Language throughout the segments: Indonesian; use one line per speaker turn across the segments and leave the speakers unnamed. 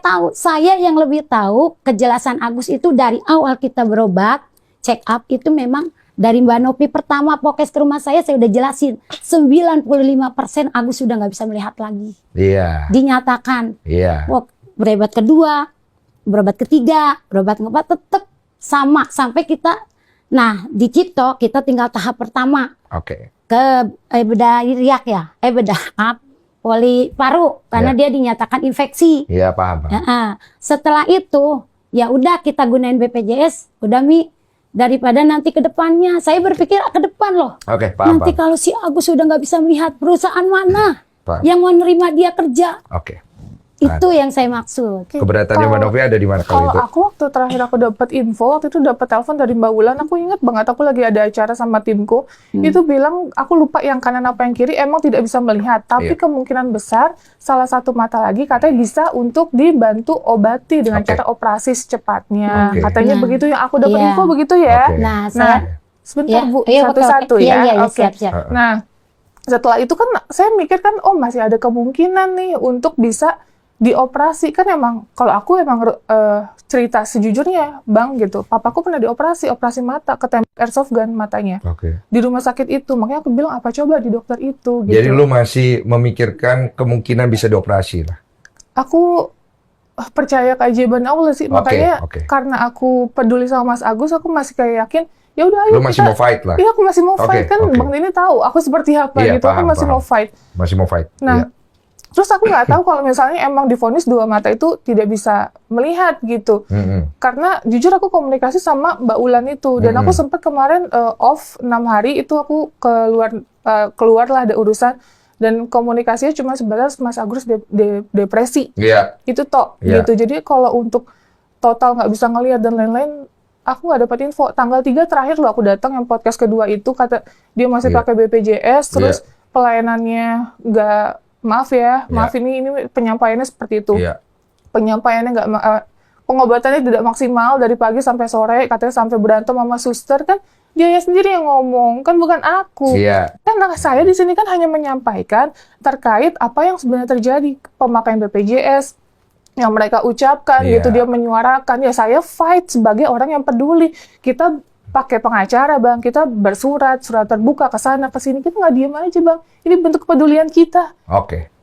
tahu, saya yang lebih tahu kejelasan Agus itu dari awal kita berobat, check up itu memang dari Mbak Nopi pertama podcast ke rumah saya udah jelasin 95% Agus sudah nggak bisa melihat lagi.
Iya.
Dinyatakan.
Iya.
Berobat kedua, berobat ketiga, berobat keempat tetap sama sampai kita. Nah di Cipto kita tinggal tahap pertama.
Oke.
Ke bedah iriak ya, bedah poli paru karena dia dinyatakan infeksi.
Iya paham.
Setelah itu ya udah kita gunain BPJS, udah Mi. Daripada nanti ke depannya, saya berpikir ke depan loh.
Oke, paham.
Nanti kalau si Agus sudah nggak bisa melihat perusahaan mana
yang
mau menerima dia kerja.
Oke.
Itu yang saya maksud.
Keberatannya Mbak Novi ada di mana kalau itu?
Aku waktu terakhir aku dapat info, waktu itu dapat telepon dari Mbak Wulan, aku ingat banget aku lagi ada acara sama timku, itu bilang aku lupa yang kanan apa yang kiri emang tidak bisa melihat, tapi kemungkinan besar salah satu mata lagi katanya bisa untuk dibantu obati dengan cara operasi secepatnya. Katanya begitu yang aku dapat info begitu ya.
Nah,
sebentar Bu, satu-satu ya.
Siap-siap.
Nah, setelah itu kan saya mikir kan, oh masih ada kemungkinan nih untuk bisa dioperasi. Kan emang kalau aku emang cerita sejujurnya Bang gitu, papaku pernah operasi mata, ketembak airsoft gun matanya di rumah sakit itu. Makanya aku bilang apa coba di dokter itu gitu.
Jadi lu masih memikirkan kemungkinan bisa dioperasi lah?
Aku percaya keajaiban Allah sih. Makanya karena aku peduli sama Mas Agus, aku masih kayak yakin ya udah ayo
lu masih mau fight lah.
Iya, aku masih mau fight kan. Bang Dini tahu aku seperti apa gitu. Aku masih mau fight.
Masih mau fight.
Nah, terus aku nggak tahu kalau misalnya emang divonis dua mata itu tidak bisa melihat gitu. Karena jujur aku komunikasi sama Mbak Ulan itu. Dan aku sempat kemarin off 6 hari itu aku keluar lah ada urusan. Dan komunikasinya cuma sebatas Mas Agus depresi. Itu gitu. Jadi kalau untuk total nggak bisa ngelihat dan lain-lain, aku nggak dapat info. Tanggal 3 terakhir loh aku datang yang podcast kedua itu, kata dia masih pakai BPJS, terus pelayanannya nggak. Maaf ini penyampaiannya seperti itu. Penyampaiannya nggak, pengobatannya tidak maksimal dari pagi sampai sore, katanya sampai berantem sama suster kan dia sendiri yang ngomong, kan bukan aku. Kan saya di sini kan hanya menyampaikan terkait apa yang sebenarnya terjadi, pemakaian BPJS yang mereka ucapkan gitu, dia menyuarakan. Ya saya fight sebagai orang yang peduli. Kita pakai pengacara Bang, kita bersurat terbuka ke sana ke sini, kita nggak diem aja Bang. Ini bentuk kepedulian kita.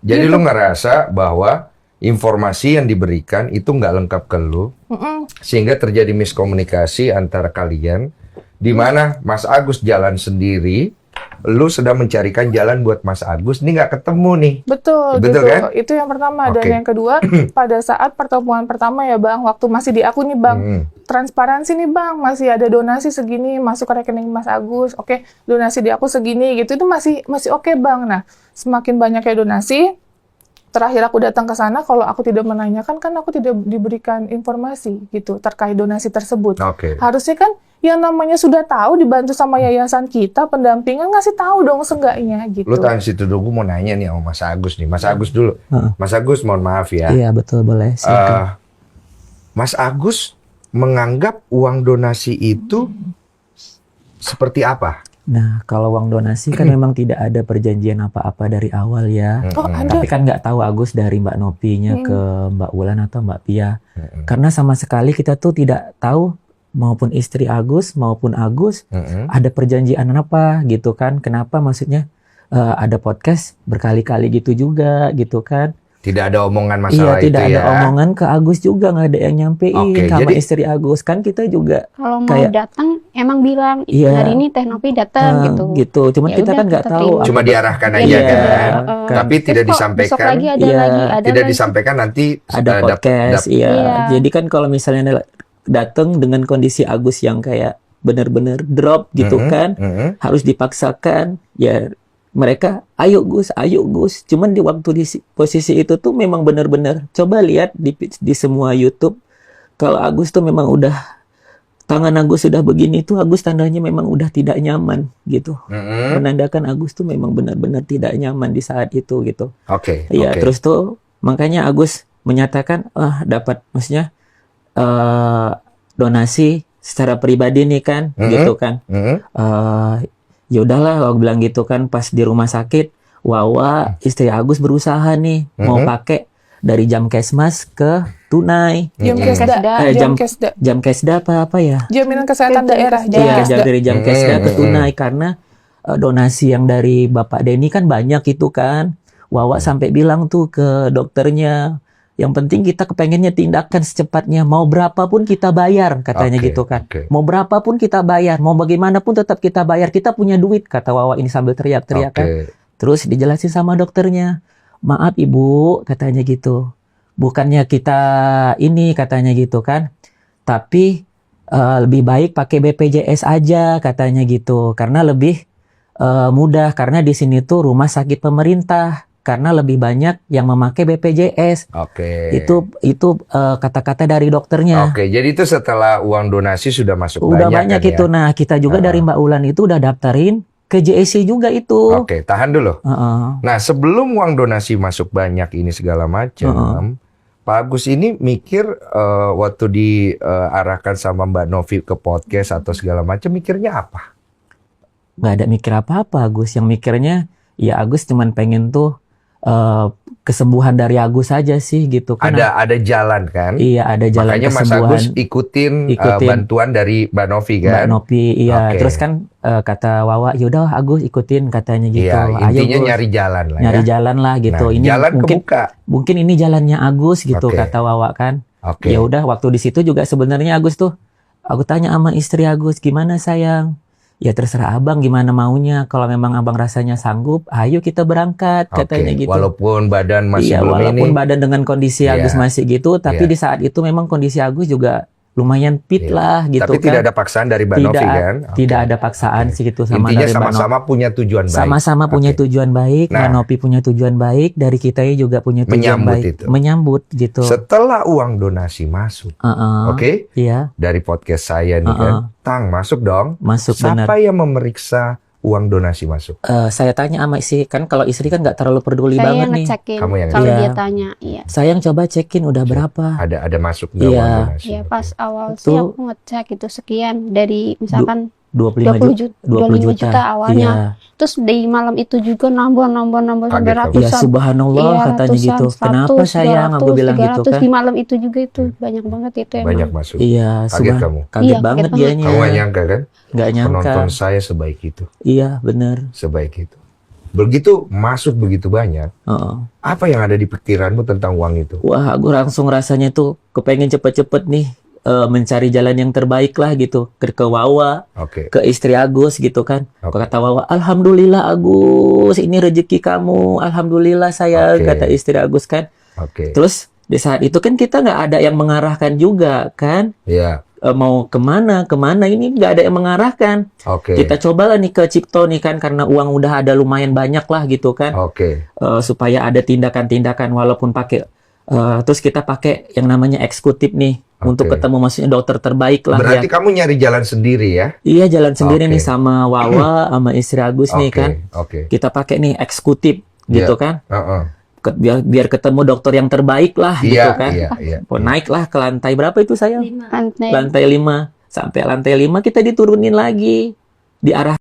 Jadi lu ngerasa bahwa informasi yang diberikan itu nggak lengkap ke lu, sehingga terjadi miskomunikasi antara kalian, di mana Mas Agus jalan sendiri, lu sedang mencarikan jalan buat Mas Agus, ini nggak ketemu nih. Betul gitu. Kan?
Itu yang pertama. Dan yang kedua, pada saat pertemuan pertama ya Bang, waktu masih di aku nih Bang, transparansi nih Bang, masih ada donasi segini masuk ke rekening Mas Agus, donasi di aku segini gitu, itu masih oke Bang. Nah, semakin banyaknya donasi, terakhir aku datang ke sana, kalau aku tidak menanyakan kan aku tidak diberikan informasi gitu terkait donasi tersebut. Harusnya kan yang namanya sudah tahu dibantu sama yayasan kita, pendampingan ngasih tahu dong seenggaknya gitu.
Lu tahan situ dulu, gue mau nanya nih sama Mas Agus nih. Mas Agus dulu. Mas Agus mohon maaf ya.
Iya betul, boleh.
Mas Agus menganggap uang donasi itu seperti apa?
Nah, kalau uang donasi kan memang tidak ada perjanjian apa-apa dari awal ya. Tapi kan nggak tahu Agus dari Mbak Nopinya ke Mbak Wulan atau Mbak Pia. Karena sama sekali kita tuh tidak tahu, maupun istri Agus maupun Agus ada perjanjian apa gitu kan. Kenapa maksudnya ada podcast berkali-kali gitu juga gitu kan.
Tidak ada omongan masalah itu ya? Iya, tidak
ada omongan ke Agus juga, nggak ada yang nyampein sama istri Agus. Kan kita juga
kalau mau datang emang bilang, hari ini Teh Novi datang
gitu. Cuman kita kan nggak tahu.
Cuma diarahkan aja kan. Tapi tidak disampaikan. Tidak disampaikan nanti
ada podcast. Jadi kan kalau misalnya datang dengan kondisi Agus yang kayak benar-benar drop gitu kan, harus dipaksakan ya. Mereka, ayo Gus. Cuman di waktu di posisi itu tuh memang benar-benar, coba lihat di semua YouTube, kalau Agus tuh memang udah, tangan Agus sudah begini tuh, Agus tandanya memang udah tidak nyaman gitu. Menandakan Agus tuh memang benar-benar tidak nyaman di saat itu gitu. Terus tuh makanya Agus menyatakan, dapat maksudnya donasi secara pribadi nih kan, gitu kan. Ya udahlah, aku bilang gitu kan, pas di rumah sakit, Wawa istri Agus berusaha nih mau pakai dari Jamkesmas ke tunai. Jam kesda apa ya?
Jaminan kesehatan daerah.
Iya, dari jam kesda ke tunai karena donasi yang dari Bapak Denny kan banyak itu kan. Wawa sampai bilang tuh ke dokternya, yang penting kita kepengennya tindakan secepatnya. Mau berapapun kita bayar, katanya gitu kan. Mau berapapun kita bayar, mau bagaimanapun tetap kita bayar. Kita punya duit, kata Wawa ini sambil teriak-teriak kan. Terus dijelasin sama dokternya, maaf ibu, katanya gitu. Bukannya kita ini, katanya gitu kan. Tapi lebih baik pakai BPJS aja, katanya gitu. Karena lebih mudah, karena di sini tuh rumah sakit pemerintah. Karena lebih banyak yang memakai BPJS. Itu kata-kata dari dokternya.
Jadi itu setelah uang donasi sudah masuk
udah banyak
kan,
itu.
ya?
Nah, kita juga dari Mbak Ulan itu udah daftarin ke JSC juga itu.
Tahan dulu. Nah, sebelum uang donasi masuk banyak ini segala macam, Pak Agus ini mikir waktu diarahkan sama Mbak Novi ke podcast atau segala macam, mikirnya apa?
Nggak ada mikir apa-apa Agus. Yang mikirnya, ya Agus cuman pengen tuh kesembuhan dari Agus aja sih gitu kan.
Ada jalan kan?
Iya, ada jalan
makanya
kesembuhan.
Mas Agus ikutin bantuan dari Mbak Novi kan?
Mbak Novi, iya. Terus kan kata Wawa, yaudah Agus ikutin, katanya gitu.
Iya, intinya
Ayo,
nyari jalan lah
nyari jalan lah gitu.
Nah,
ini
jalan kebuka.
Mungkin ini jalannya Agus gitu, kata Wawa kan. Ya udah, waktu di situ juga sebenarnya Agus tuh, aku tanya sama istri Agus, gimana sayang? Ya terserah abang gimana maunya. Kalau memang abang rasanya sanggup, ayo kita berangkat, katanya gitu.
Walaupun badan masih belum
walaupun badan dengan kondisi Agus masih gitu, tapi di saat itu memang kondisi Agus juga lumayan fit lah gitu.
Tapi
kan.
tidak ada paksaan dari Mbak Novi kan?
Tidak ada paksaan sih gitu sama
intinya
dari
sama-sama punya tujuan baik.
Sama-sama punya tujuan baik. Mbak Novi punya tujuan baik, dari kita juga punya tujuan baik. Menyambut gitu.
Setelah uang donasi masuk,
iya.
dari podcast saya nih kan, Tang masuk dong.
Masuk.
Siapa yang memeriksa uang donasi masuk?
Saya tanya sama istri, kan kalau istri kan nggak terlalu peduli banget nih.
Kamu yang
kalau dia tanya, iya.
Saya yang coba cekin udah berapa.
Ada masuk nggak uang donasi?
Iya, pas awal sih aku ngecek itu sekian dari misalkan
25
juta awalnya. Terus di malam itu juga nambah sampai ratusan.
Ya subhanallah, katanya gitu. Kenapa sayang, aku bilang gitu kan.
Di malam itu juga itu banyak banget itu emang.
Banyak masuk.
Iya,
kaget kamu.
Kaget banget dianya.
Kamu gak nyangka kan?
Gak nyangka.
Penonton saya sebaik itu.
Iya, benar.
Sebaik itu. Begitu masuk begitu banyak. Apa yang ada di pikiranmu tentang uang itu?
Wah, aku langsung rasanya tuh kepengen cepet-cepet nih mencari jalan yang terbaik lah gitu. Ke Wawa, ke istri Agus gitu kan. Kata Wawa, alhamdulillah Agus, ini rezeki kamu. Alhamdulillah sayang, kata istri Agus kan. Terus di saat itu kan kita nggak ada yang mengarahkan juga kan.
Iya.
Mau kemana ini nggak ada yang mengarahkan. Kita cobalah nih ke Cipto nih kan, karena uang udah ada lumayan banyak lah gitu kan. Supaya ada tindakan-tindakan walaupun pakai terus kita pakai yang namanya eksekutif nih. Untuk ketemu maksudnya dokter terbaik lah.
Berarti kamu nyari jalan sendiri ya?
Iya, jalan sendiri nih sama Wawa sama istri Agus nih kan. Kita pakai nih eksekutif gitu kan. Biar ketemu dokter yang terbaik lah gitu kan. Naiklah ke lantai berapa itu sayang? Lantai 5. Sampai lantai 5 kita diturunin lagi. Diarah